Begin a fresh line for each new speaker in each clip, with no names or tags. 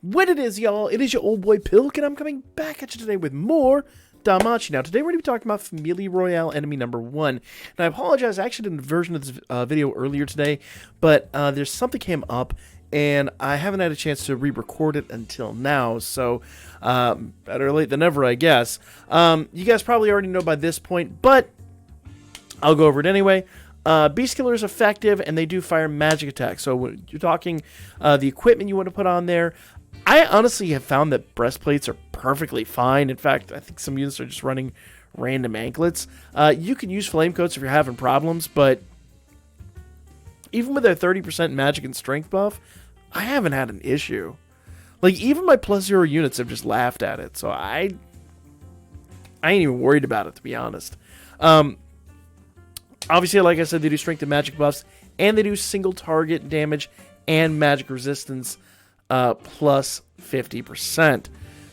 What it is, y'all, it is your old boy Pilk, and I'm coming back at you today with more Danmachi. Now, today we're going to be talking about Familia Royale Enemy Number 1. And I apologize, I actually did a version of this video earlier today, but there's something came up, and I haven't had a chance to re-record it until now, so better late than never, I guess. You guys probably already know by this point, but I'll go over it anyway. Beast Killer is effective, and they do fire magic attacks. So when you're talking the equipment you want to put on there, I honestly have found that breastplates are perfectly fine. In fact, I think some units are just running random anklets. You can use flame coats if you're having problems, but even with their 30% magic and strength buff, I haven't had an issue. Like, even my +0 units have just laughed at it, so I ain't even worried about it, to be honest. Obviously, like I said, they do strength and magic buffs, and they do single target damage and magic resistance plus 50%.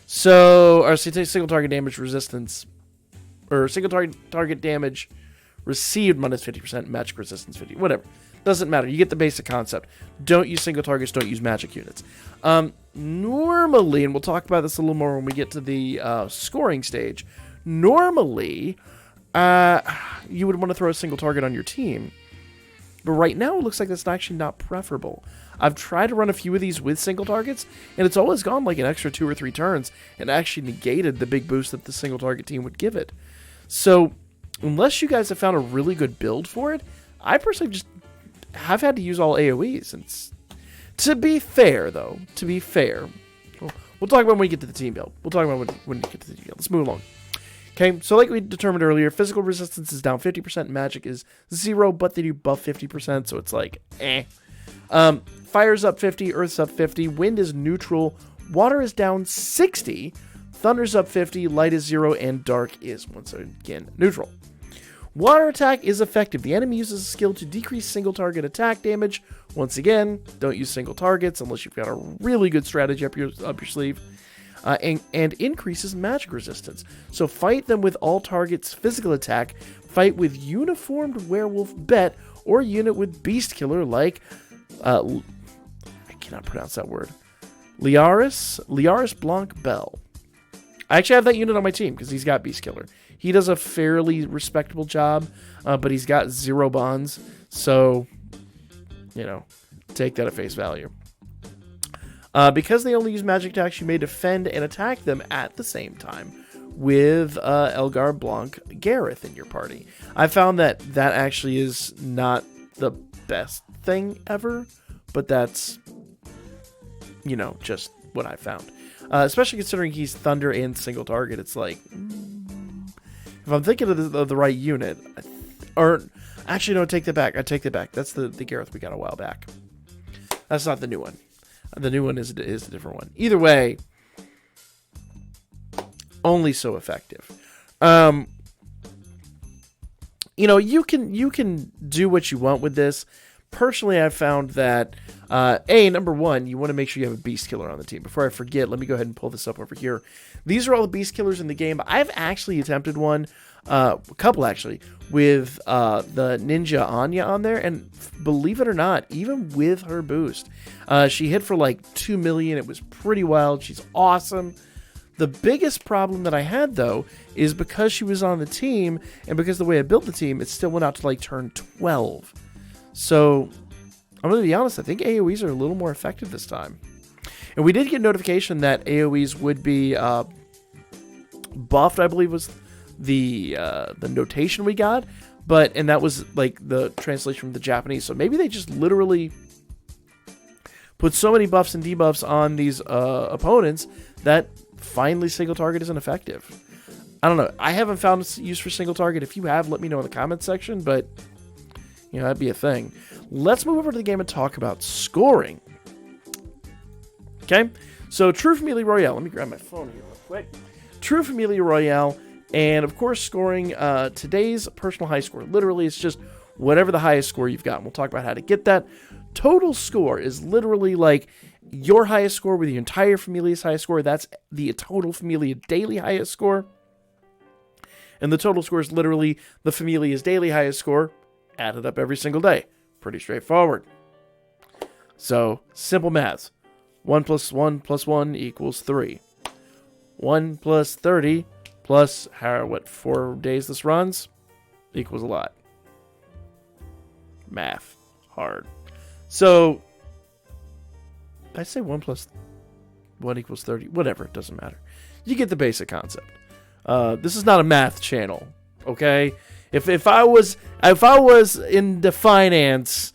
So, or single target damage resistance, or single target damage received minus 50%, magic resistance 50, whatever. Doesn't matter. You get the basic concept. Don't use single targets. Don't use magic units. Normally, and we'll talk about this a little more when we get to the scoring stage. Normally, you would want to throw a single target on your team. But right now, it looks like that's actually not preferable. I've tried to run a few of these with single targets, and it's always gone like an extra 2 or 3 turns, and actually negated the big boost that the single target team would give it. So, unless you guys have found a really good build for it, I personally just have had to use all AoEs. And to be fair, though, we'll talk about when we get to the team build. We'll talk about when we get to the team build. Let's move along. Okay, so like we determined earlier, physical resistance is down 50%, magic is 0, but they do buff 50%, so it's like, eh. Fire's up 50, earth's up 50, wind is neutral, water is down 60, thunder's up 50, light is 0, and dark is, once again, neutral. Water attack is effective. The enemy uses a skill to decrease single target attack damage. Once again, don't use single targets unless you've got a really good strategy up your sleeve. And increases magic resistance. So fight them with all targets physical attack, fight with uniformed werewolf bet, or unit with beast killer like, I cannot pronounce that word, Liaris Blanc Bell. I actually have that unit on my team because he's got beast killer. He does a fairly respectable job, but he's got 0 bonds, so, you know, take that at face value. Because they only use magic attacks, you may defend and attack them at the same time with Elgar Blanc Gareth in your party. I found that actually is not the best thing ever, but that's, you know, just what I found. Especially considering he's thunder and single target, it's like, if I'm thinking of the right unit, or actually no, take that back. I take that back. That's the Gareth we got a while back. That's not the new one. The new one is a different one. Either way, only so effective. You know, you can do what you want with this. Personally, I've found that, number one, you want to make sure you have a beast killer on the team. Before I forget, let me go ahead and pull this up over here. These are all the beast killers in the game. I've actually attempted one, a couple actually, with the Ninja Anya on there, and believe it or not, even with her boost, she hit for like 2 million. It was pretty wild. She's awesome. The biggest problem that I had, though, is because she was on the team, and because the way I built the team, it still went out to like turn 12. So, I'm going to be honest, I think AoEs are a little more effective this time. And we did get notification that AoEs would be buffed, I believe was the notation we got. And that was like the translation from the Japanese. So maybe they just literally put so many buffs and debuffs on these opponents that finally single target isn't effective. I don't know. I haven't found use for single target. If you have, let me know in the comments section, but you know, that'd be a thing. Let's move over to the game and talk about scoring. Okay, so True Familia Royale. Let me grab my phone here real quick. True Familia Royale, and of course scoring today's personal high score. Literally, it's just whatever the highest score you've got. And we'll talk about how to get that. Total score is literally like your highest score with the entire Familia's highest score. That's the total Familia daily highest score. And the total score is literally the Familia's daily highest score added up every single day. Pretty straightforward. So, simple maths. 1 plus 1 plus 1 equals 3. 1 plus 30 plus, 4 days this runs? Equals a lot. Math. Hard. So, I say 1 plus 1 equals 30. Whatever, it doesn't matter. You get the basic concept. This is not a math channel, okay? If I was into finance,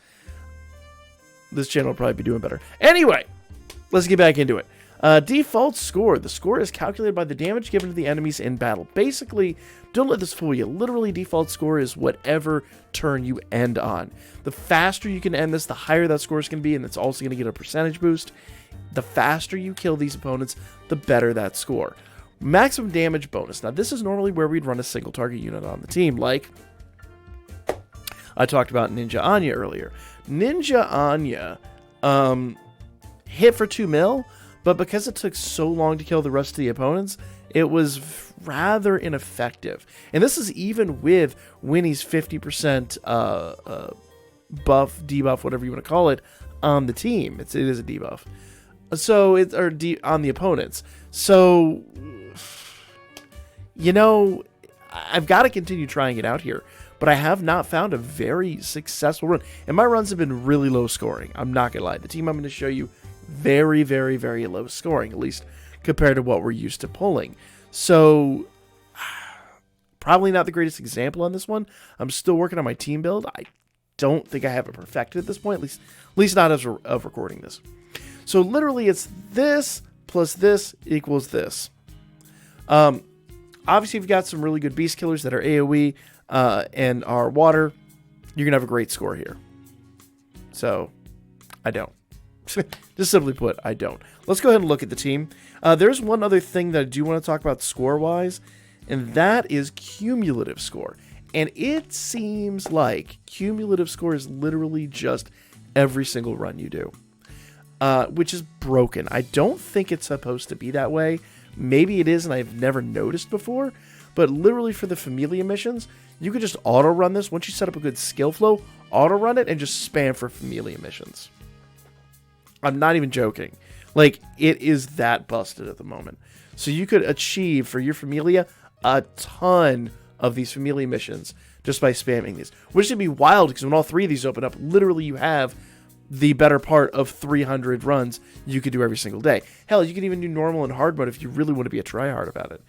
this channel would probably be doing better. Anyway, let's get back into it. Default score. The score is calculated by the damage given to the enemies in battle. Basically, don't let this fool you. Literally, default score is whatever turn you end on. The faster you can end this, the higher that score is going to be, and it's also going to get a percentage boost. The faster you kill these opponents, the better that score. Maximum damage bonus. Now, this is normally where we'd run a single target unit on the team, like I talked about Ninja Anya earlier. Ninja Anya hit for 2 mil, but because it took so long to kill the rest of the opponents, it was rather ineffective. And this is even with Winnie's 50% buff, debuff, whatever you want to call it, on the team. It is a debuff. So it's on the opponents. So, you know, I've got to continue trying it out here. But I have not found a very successful run. And my runs have been really low scoring. I'm not going to lie. The team I'm going to show you, very, very, very low scoring, at least compared to what we're used to pulling. So, probably not the greatest example on this one. I'm still working on my team build. I don't think I have it perfected at this point, at least not as of recording this. So, literally, it's this plus this equals this. Obviously, you've got some really good beast killers that are AoE and are water. You're going to have a great score here. So, I don't. Just simply put, I don't. Let's go ahead and look at the team. There's one other thing that I do want to talk about score-wise, and that is cumulative score. And it seems like cumulative score is literally just every single run you do, which is broken. I don't think it's supposed to be that way. Maybe it is, and I've never noticed before. But literally for the Familia missions, you could just auto-run this. Once you set up a good skill flow, auto-run it and just spam for Familia missions. I'm not even joking. Like, it is that busted at the moment. So you could achieve, for your Familia, a ton of these Familia missions just by spamming these. Which would be wild, because when all 3 of these open up, literally you have the better part of 300 runs you could do every single day. Hell, you could even do normal and hard mode if you really want to be a tryhard about it.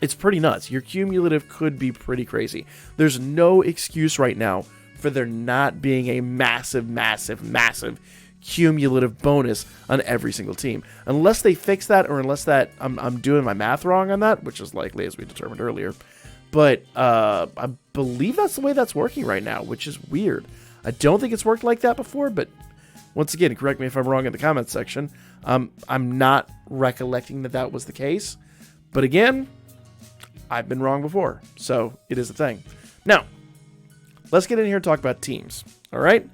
It's pretty nuts. Your cumulative could be pretty crazy. There's no excuse right now for there not being a massive, massive, massive cumulative bonus on every single team. Unless they fix that, or unless that I'm doing my math wrong on that, which is likely, as we determined earlier. But I believe that's the way that's working right now, which is weird. I don't think it's worked like that before, but once again, correct me if I'm wrong in the comments section. I'm not recollecting that was the case. But again, I've been wrong before, so it is a thing. Now, let's get in here and talk about teams, all right?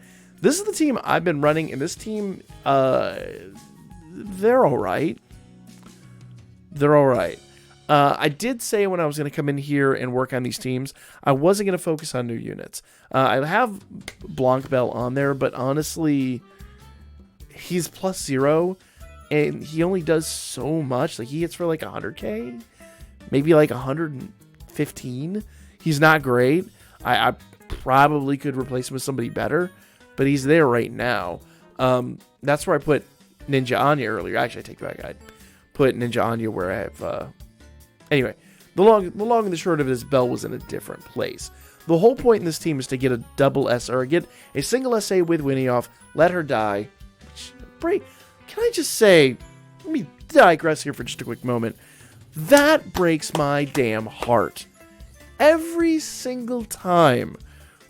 This is the team I've been running, and this team, they're all right. They're all right. I did say when I was going to come in here and work on these teams, I wasn't going to focus on new units. I have Blanc Bell on there, but honestly, he's +0, and he only does so much. Like, he hits for like 100k, maybe like 115. He's not great. I probably could replace him with somebody better, but he's there right now. That's where I put Ninja Anya earlier. Actually, I take that back. I put Ninja Anya where I have... Anyway, the long and the short of it is Bell was in a different place. The whole point in this team is to get a double S, or get a single SA with Winnie off, let her die. Can I just say, let me digress here for just a quick moment. That breaks my damn heart. Every single time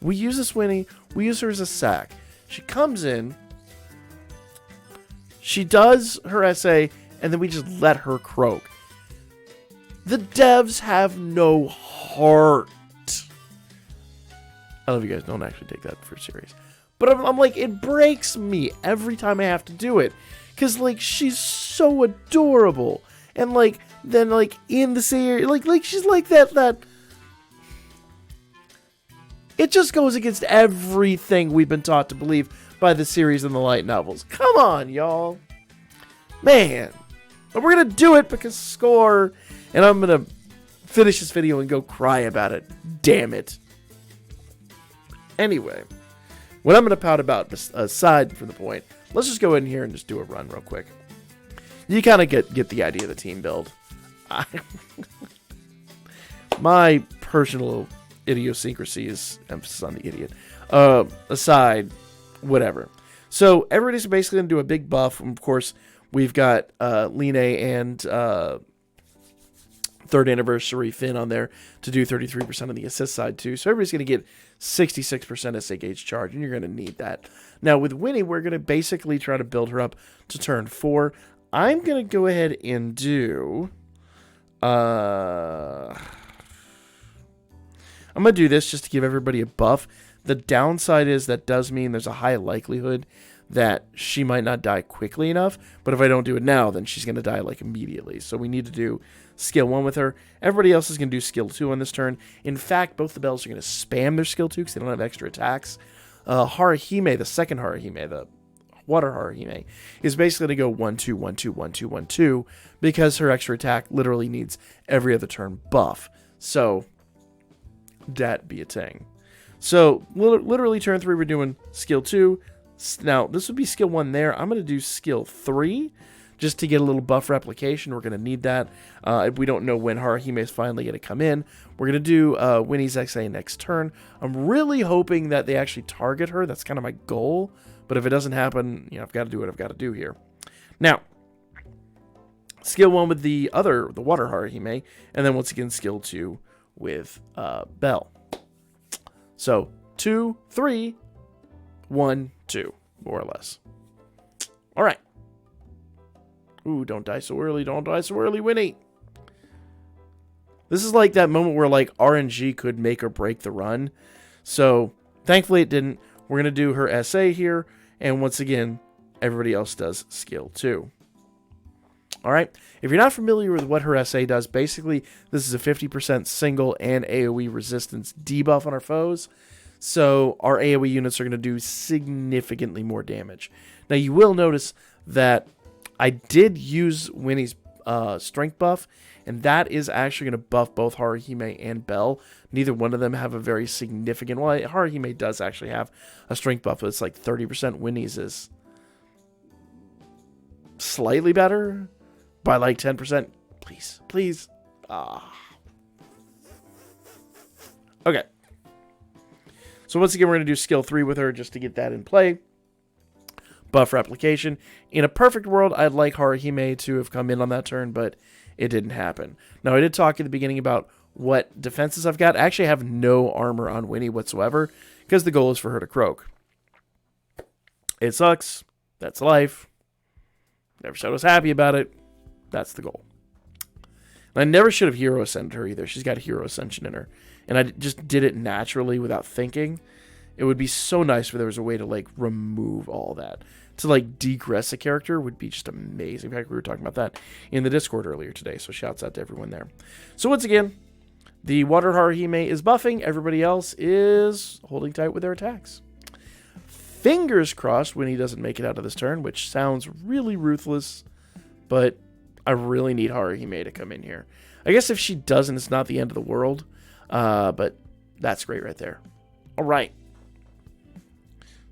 we use this Winnie, we use her as a sack. She comes in, she does her SA, and then we just let her croak. The devs have no heart. I love you guys. Don't actually take that for serious. But I'm like, it breaks me every time I have to do it. Because, like, she's so adorable. And, like, then, like, in the series, like she's like that. It just goes against everything we've been taught to believe by the series and the light novels. Come on, y'all. Man. But we're going to do it because score. And I'm going to finish this video and go cry about it. Damn it. Anyway. What I'm going to pout about, aside from the point, let's just go in here and just do a run real quick. You kind of get the idea of the team build. My personal idiosyncrasies, emphasis on the idiot, aside, whatever. So everybody's basically going to do a big buff. Of course, we've got Line and third anniversary Finn on there to do 33% on the assist side too. So everybody's going to get 66% SA gauge charge, and you're going to need that. Now with Winnie, we're going to basically try to build her up to turn 4. I'm going to go ahead and do... I'm going to do this just to give everybody a buff. The downside is that does mean there's a high likelihood that she might not die quickly enough. But if I don't do it now, then she's going to die like immediately. So we need to do skill 1 with her. Everybody else is going to do skill 2 on this turn. In fact, both the bells are going to spam their skill 2 because they don't have extra attacks. Haruhime, the second Haruhime, the water Haruhime, is basically going to go 1-2, 1-2, 1-2, 1-2 because her extra attack literally needs every other turn buff. So that be a thing. So literally turn 3 we're doing skill 2. Now this would be skill 1 there. I'm going to do skill 3 just to get a little buff replication. We're going to need that. We don't know when Haruhime is finally going to come in. We're going to do Winnie's XA next turn. I'm really hoping that they actually target her. That's kind of my goal. But if it doesn't happen, you know, I've got to do what I've got to do here. Now, skill 1 with the water Haruhime, and then once again skill 2 with Belle. So 2, 3, 1, 2, more or less. All right. Ooh, don't die so early. Don't die so early, Winnie. This is like that moment where like RNG could make or break the run. So thankfully it didn't. We're going to do her SA here. And once again, everybody else does skill 2. All right. If you're not familiar with what her SA does, basically this is a 50% single and AoE resistance debuff on our foes. So our AoE units are going to do significantly more damage. Now you will notice that I did use Winnie's strength buff, and that is actually going to buff both Haruhime and Belle. Neither one of them have a very significant... Well, Haruhime does actually have a strength buff, but it's like 30%. Winnie's is slightly better by like 10%. Please, please. Okay. So once again, we're going to do skill 3 with her just to get that in play. Buff replication. In a perfect world, I'd like Haruhime to have come in on that turn, but it didn't happen. Now, I did talk at the beginning about what defenses I've got. I actually have no armor on Winnie whatsoever because the goal is for her to croak. It sucks. That's life. Never said I was happy about it. That's the goal. And I never should have hero ascended her either. She's got hero ascension in her. And I just did it naturally without thinking. It would be so nice if there was a way to like remove all that. To like degress a character would be just amazing. In fact, we were talking about that in the Discord earlier today. So shouts out to everyone there. So once again, the water Haruhime is buffing. Everybody else is holding tight with their attacks. Fingers crossed when he doesn't make it out of this turn, which sounds really ruthless. But I really need Haruhime to come in here. I guess if she doesn't, it's not the end of the world. But that's great right there. All right.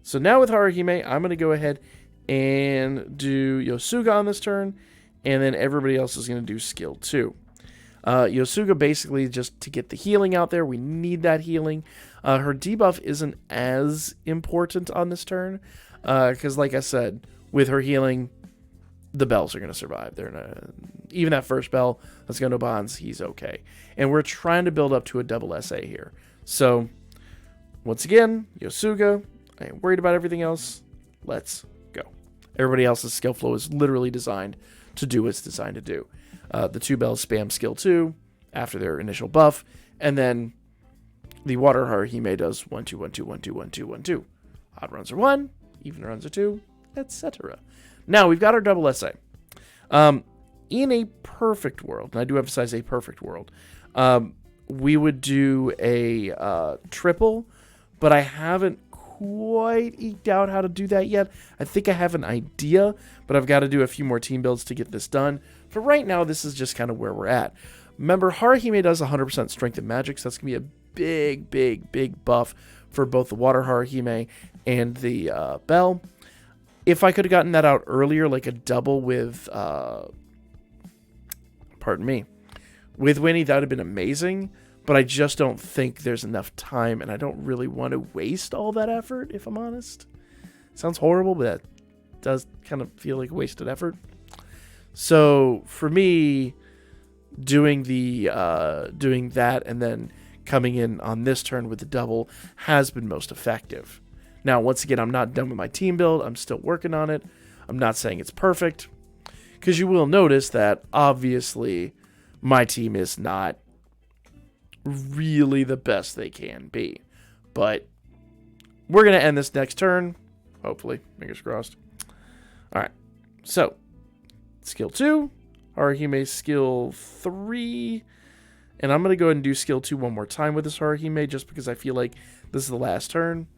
So now with Haruhime, I'm going to go ahead and do Yosuga on this turn. And then everybody else is going to do skill 2. Yosuga basically just to get the healing out there. We need that healing. Her debuff isn't as important on this turn. Because like I said, with her healing, the bells are going to survive. Even that first bell that's going to bonds, he's okay. And we're trying to build up to a double SA here. So, once again, Yosuga, I ain't worried about everything else. Let's go. Everybody else's skill flow is literally designed to do what it's designed to do. The 2 bells spam skill 2 after their initial buff. And then the water Haruhime does 1, 2, 1, 2, 1, 2, 1, 2, 1, 2. Odd runs are 1, even runs are 2, etc. Now, we've got our double SA. In a perfect world, and I do emphasize a perfect world, we would do a triple, but I haven't quite eked out how to do that yet. I think I have an idea, but I've got to do a few more team builds to get this done. For right now, this is just kind of where we're at. Remember, Haruhime does 100% strength and magic, so that's going to be a big, big, big buff for both the Water Haruhime and the Bell. If I could have gotten that out earlier, like a double with, with Winnie, that would have been amazing. But I just don't think there's enough time, and I don't really want to waste all that effort, if I'm honest. Sounds horrible, but that does kind of feel like wasted effort. So for me, doing that and then coming in on this turn with the double has been most effective. Now, once again, I'm not done with my team build. I'm still working on it. I'm not saying it's perfect, because you will notice that obviously my team is not really the best they can be. But we're going to end this next turn. Hopefully. Fingers crossed. Alright. So, skill 2. Haruhime skill 3. And I'm going to go ahead and do skill 2 one more time with this Haruhime, just because I feel like this is the last turn.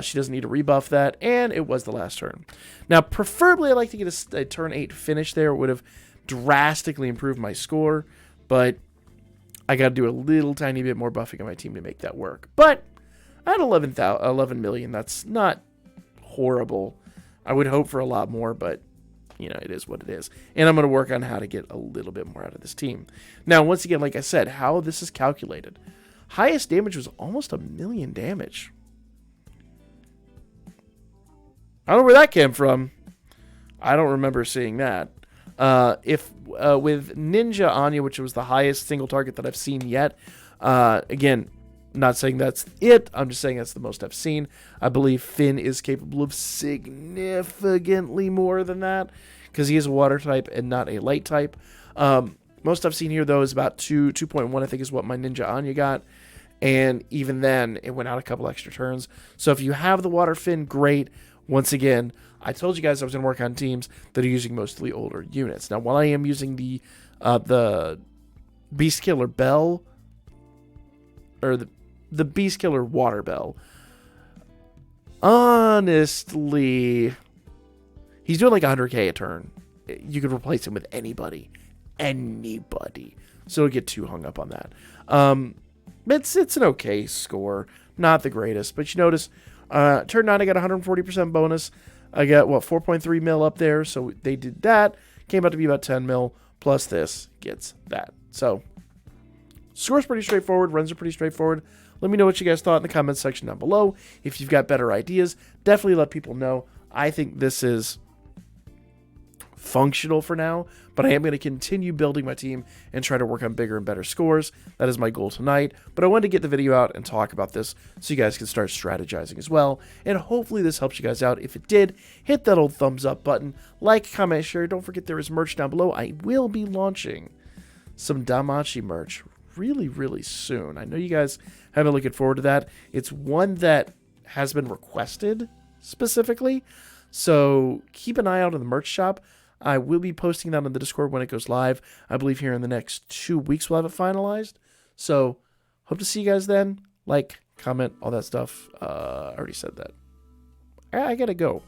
She doesn't need to rebuff that, and it was the last turn. Now, preferably, I'd like to get a turn 8 finish there. It would have drastically improved my score, but I got to do a little tiny bit more buffing on my team to make that work. But at 11 million, that's not horrible. I would hope for a lot more, but you know, it is what it is. And I'm going to work on how to get a little bit more out of this team. Now, once again, like I said, how this is calculated. Highest damage was almost 1 million damage. I don't know where that came from. I don't remember seeing that. With Ninja Anya, which was the highest single target that I've seen yet, again, not saying that's it. I'm just saying that's the most I've seen. I believe Finn is capable of significantly more than that, because he is a water type and not a light type. Most I've seen here, though, is about 2.1, I think, is what my Ninja Anya got. And even then, it went out a couple extra turns. So if you have the water Finn, great. Once again, I told you guys I was going to work on teams that are using mostly older units. Now, while I am using the Beast Killer Bell, or the Beast Killer Water Bell, honestly, he's doing like 100k a turn. You could replace him with anybody. So don't get too hung up on that. It's an okay score. Not the greatest, but you notice, turn 9, I got 140% bonus. I got, 4.3 mil up there, so they did that. Came out to be about 10 mil, plus this gets that. So, score's pretty straightforward, runs are pretty straightforward. Let me know what you guys thought in the comments section down below. If you've got better ideas, definitely let people know. I think this is functional for now, but I am going to continue building my team and try to work on bigger and better scores. That is my goal tonight, but I wanted to get the video out and talk about this so you guys can start strategizing as well, and hopefully this helps you guys out. If it did, hit that old thumbs up button, like, comment, share. Don't forget there is merch down below. I will be launching some Danmachi merch really, really soon. I know you guys have been looking forward to that. It's one that has been requested specifically, so keep an eye out on the merch shop. I will be posting that on the Discord when it goes live. I believe here in the next 2 weeks we'll have it finalized. So, hope to see you guys then. Like, comment, all that stuff. I already said that. I gotta go.